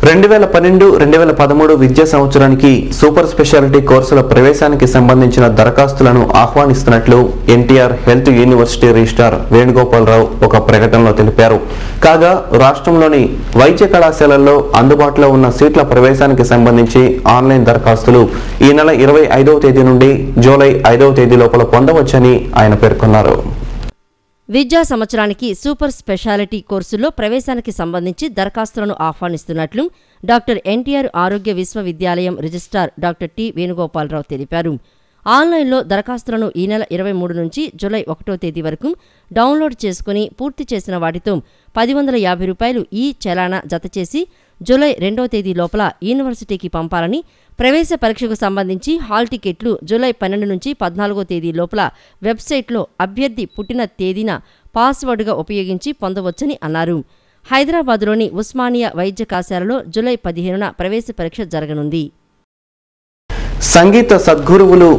2012-2013 విద్యా సంవత్సరానికి super speciality కోర్సుల ప్రవేశానికి సంబంధించిన దరఖాస్తులను ఆహ్వానిస్తున్నట్లు NTR health university registrar Venugopalarao ఒక ప్రకటనలో తెలిపారు. కాగా రాష్ట్రంలోని వైద్య కళాశాలల్లో అందుబాటులో ఉన్న సీట్ల ప్రవేశానికి సంబంధించి ఆన్లైన్ దరఖాస్తులు ఈ నెల 25వ తేదీ నుండి జూలై 5వ తేదీ లోపల పొందవచ్చని ఆయన పేర్కొన్నారు. విద్యా సంవత్సరానికి సూపర్ స్పెషాలిటీ కోర్సుల్లో ప్రవేశానికి సంబంధించి దరఖాస్తులను ఆహ్వానిస్తున్నట్లు డాక్టర్ ఎన్టీఆర్ ఆరోగ్య విశ్వవిద్యాలయం రిజిస్ట్రార్ డాక్టర్ టి వేణుగోపాలరావు తెలిపారు. ఆన్లైన్లో దరఖాస్తులను ఈ నెల 23 నుంచి జూలై 1వ తేదీ వరకు డౌన్లోడ్ చేసుకుని పూర్తి చేసిన వాటితో ₹1050 ఈ చలానా జతచేసి జూలై 2వ తేదీ లోపల యూనివర్సిటీకి పంపాలని, ప్రవేశ పరీక్షకు సంబంధించి హాల్ టికెట్లు జూలై 12 నుంచి 14వ తేదీ లోపల వెబ్సైట్లో అభ్యర్థి పుట్టిన తేదీన పాస్వర్డ్గా ఉపయోగించి పొందవచ్చని అన్నారు. హైదరాబాద్లోని ఉస్మానియా వైద్య కళాశాలలో జూలై 15న ప్రవేశ పరీక్ష జరగనుంది. సంగీత సద్గురువులు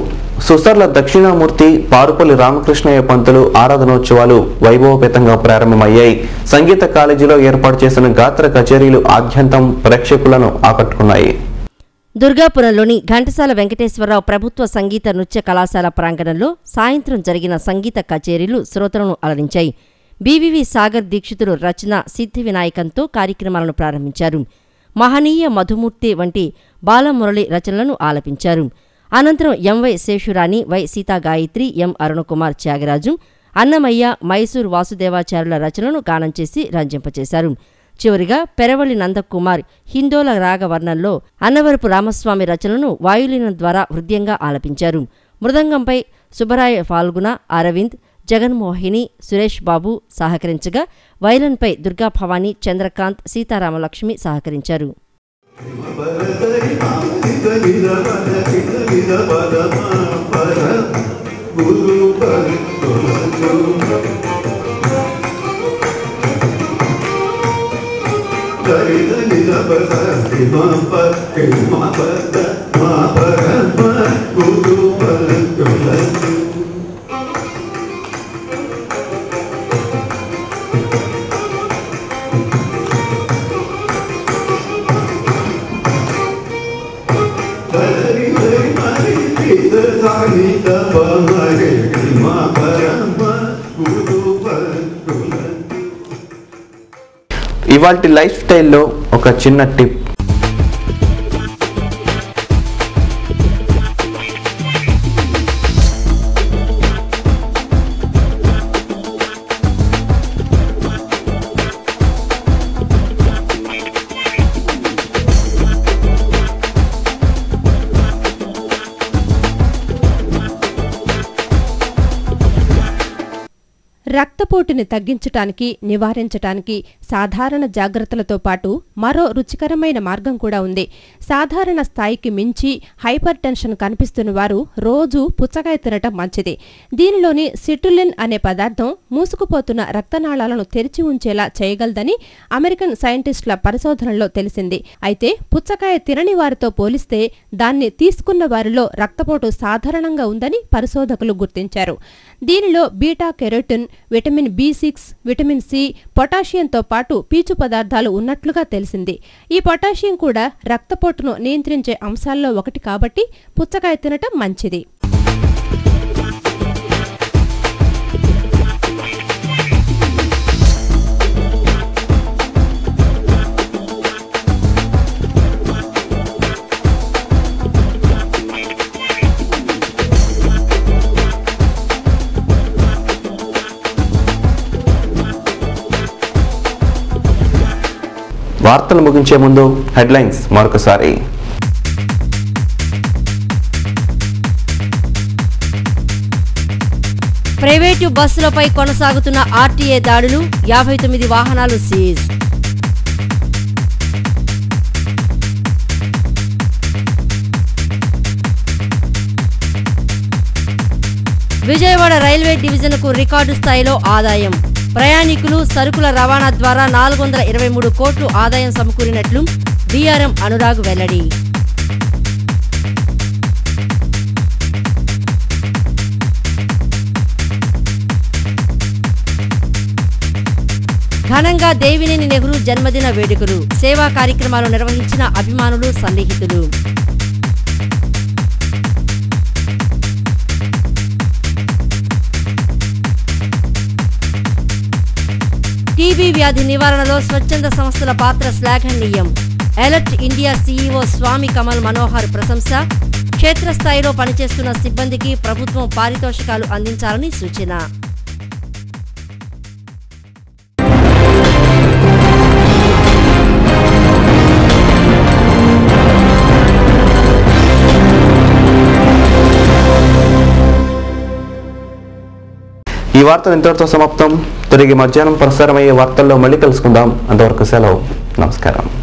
సుసర్ల దక్షిణామూర్తి పారుపల్లి రామకృష్ణయ్య పంతులు ఆరాధనోత్సవాలు వైభవపేతంగా ప్రారంభమయ్యాయి. సంగీత కాలేజీలో ఏర్పాటు చేసిన గాత్ర కచేరీలు ఆద్యంతం ప్రేక్షకులను ఆకట్టుకున్నాయి. దుర్గాపురంలోని ఘంటసాల వెంకటేశ్వరరావు ప్రభుత్వ సంగీత నృత్య కళాశాల ప్రాంగణంలో సాయంత్రం జరిగిన సంగీత కచేరీలు శ్రోతలను అలరించాయి. బీవీవీ సాగర్ దీక్షితులు రచన సిద్ధి వినాయకంతో కార్యక్రమాలను ప్రారంభించారు. మహనీయ మధుమూర్తి వంటి బాలమురళి రచనలను ఆలపించారు. అనంతరం ఎంవై శేషురాణి, వై సీతాగాయత్రి, ఎం అరుణకుమార్ త్యాగరాజు, అన్నమయ్య, మైసూర్ వాసుదేవాచార్యుల రచనలను గానం చేసి రంజింపచేశారు. చివరిగా పెరవళి నందకుమార్ హిందోల రాగవర్ణంలో అన్నవరపు రామస్వామి రచనలను వాయులీనం ద్వారా హృదయంగా ఆలపించారు. మృదంగంపై సుబ్బరాయ ఫాల్గుణ, అరవింద్, జగన్మోహిని, సురేష్ బాబు సహకరించగా వైలన్పై దుర్గాభవాని, చంద్రకాంత్, సీతారామలక్ష్మి సహకరించారు. ఇవాల్టి లైఫ్ స్టైల్లో ఒక చిన్న టిప్. రక్తపోటుని తగ్గించటానికి, నివారించటానికి సాధారణ జాగ్రత్తలతో పాటు మరో రుచికరమైన మార్గం కూడా ఉంది. సాధారణ స్థాయికి మించి హైపర్ టెన్షన్ కనిపిస్తున్న వారు రోజు పుచ్చకాయ తినటం మంచిది. దీనిలోని సిట్రులిన్ అనే పదార్థం మూసుకుపోతున్న రక్తనాళాలను తెరిచి ఉంచేలా చేయగలదని అమెరికన్ సైంటిస్టుల పరిశోధనలో తెలిసింది. అయితే పుచ్చకాయ తినని వారితో పోలిస్తే దాన్ని తీసుకున్న వారిలో రక్తపోటు సాధారణంగా ఉందని పరిశోధకులు గుర్తించారు. దీనిలో beta carotene, vitamin B6, vitamin C, పొటాషియంతో పాటు పీచు పదార్థాలు ఉన్నట్లుగా తెలిసింది. ఈ పొటాషియం కూడా రక్తపోటును నియంత్రించే అంశాల్లో ఒకటి కాబట్టి పుచ్చకాయ తినటం మంచిది. వార్తలు ముగించే ముందు హెడ్లైన్స్ మరొకసారి. ప్రైవేటు బస్సులపై కొనసాగుతున్న ఆర్టీఏ దాడులు, 59 వాహనాలు సీజ్. విజయవాడ రైల్వే డివిజన్కు రికార్డు స్థాయిలో ఆదాయం. ప్రయాణికులు, సరుకుల రవాణా ద్వారా 423 కోట్లు ఆదాయం సమకూరినట్లు బీఆర్ఎం అనురాగ్ వెల్లడి. ఘనంగా ఘనంగా దేవినేని నెహ్రూ జన్మదిన వేడుకలు, సేవా కార్యక్రమాలు నిర్వహించిన అభిమానులు, సన్నిహితులు. టీబీ వ్యాధి నివారణలో స్వచ్ఛంద సంస్థల పాత్ర శ్లాఘనీయం. అలర్ట్ ఇండియా సీఈఓ స్వామి కమల్ మనోహర్ ప్రశంస. క్షేత్రస్థాయిలో పనిచేస్తున్న సిబ్బందికి ప్రభుత్వం పారితోషికాలు అందించాలని సూచన. ఈ వార్తలు ఇంతటితో సమాప్తం. తిరిగి మధ్యాహ్నం ప్రసారమయ్యే వార్తల్లో మళ్ళీ కలుసుకుందాం. అంతవరకు సెలవు. నమస్కారం.